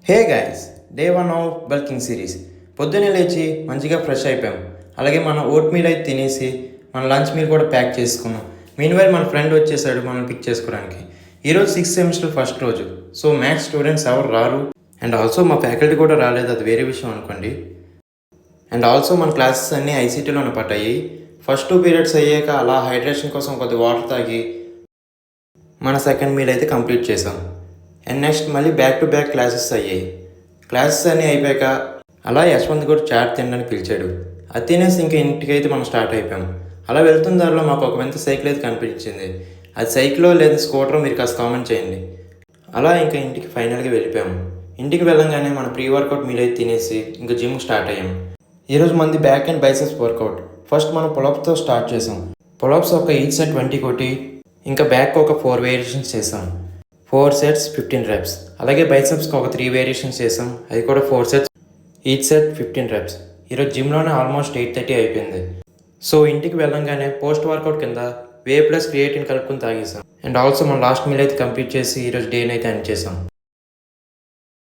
Hey guys, day 1 of bulking series. పొద్దున్నే లేచి మంచిగా ఫ్రెష్ అయిపోయాం. అలాగే మన ఓట్ మీల్ అయితే తినేసి మన లంచ్ మీల్ కూడా ప్యాక్ చేసుకున్నాం. మీన్వైల్ మన ఫ్రెండ్ వచ్చేసాడు మనం పిక్ చేసుకోవడానికి. ఈరోజు 6th సెమిస్టర్ ఫస్ట్ రోజు. సో మ్యాథ్స్ స్టూడెంట్స్ ఎవరు రారు. అండ్ ఆల్సో మా ఫ్యాకల్టీ కూడా రాలేదు, అది వేరే విషయం అనుకోండి. అండ్ ఆల్సో మన క్లాసెస్ అన్నీ ఐసీటీలోనే పట్టాయి. ఫస్ట్ 2 పీరియడ్స్ అయ్యాక అలా హైడ్రేషన్ కోసం కొద్దిగా వాటర్ తాగి మన సెకండ్ మీల్ అయితే కంప్లీట్ చేసాం. అండ్ నెక్స్ట్ మళ్ళీ బ్యాక్ టు బ్యాక్ క్లాసెస్ అయ్యాయి. క్లాసెస్ అన్నీ అయిపోయాక అలా యశ్వంత్ కూడా చాట్ తినడానికి పిలిచాడు. అది తినేసి ఇంకా ఇంటికి అయితే మనం స్టార్ట్ అయిపోయాం. అలా వెళ్తున్న దారిలో మాకు ఒక వింత సైకిల్ అయితే కనిపించింది. అది సైకిలో లేదా స్కూటరో మీరు కాస్త కామెంట్ చేయండి. అలా ఇంకా ఇంటికి ఫైనల్గా వెళ్ళిపోయాము. ఇంటికి వెళ్ళంగానే మన ప్రీ వర్కౌట్ మీల్ అయితే తినేసి ఇంకా జిమ్ స్టార్ట్ అయ్యాం. ఈరోజు మంది back and biceps workout. First మనం పులప్తో స్టార్ట్ చేసాం. పులప్స్ ఒక ఈచ్ సెట్ 20 కొట్టి ఇంకా బ్యాక్ ఒక 4 వేరియేషన్స్ చేసాం. 4 sets 15 reps. అలాగే బైసెప్స్కి ఒక 3 వేరియేషన్స్ చేసాం, అది కూడా 4 sets, ఈచ్ సెట్ 15 reps. ఈరోజు జిమ్లోనే ఆల్మోస్ట్ 8:30 అయిపోయింది. సో ఇంటికి వెళ్ళంగానే పోస్ట్ వర్కౌట్ కింద వే ప్లస్ క్రియేటిన్ కలుపుకొని తాగేసాం. అండ్ ఆల్సో మన లాస్ట్ మీల్ అయితే కంప్లీట్ చేసి ఈరోజు డేని అయితే ఎండ్ చేసాం.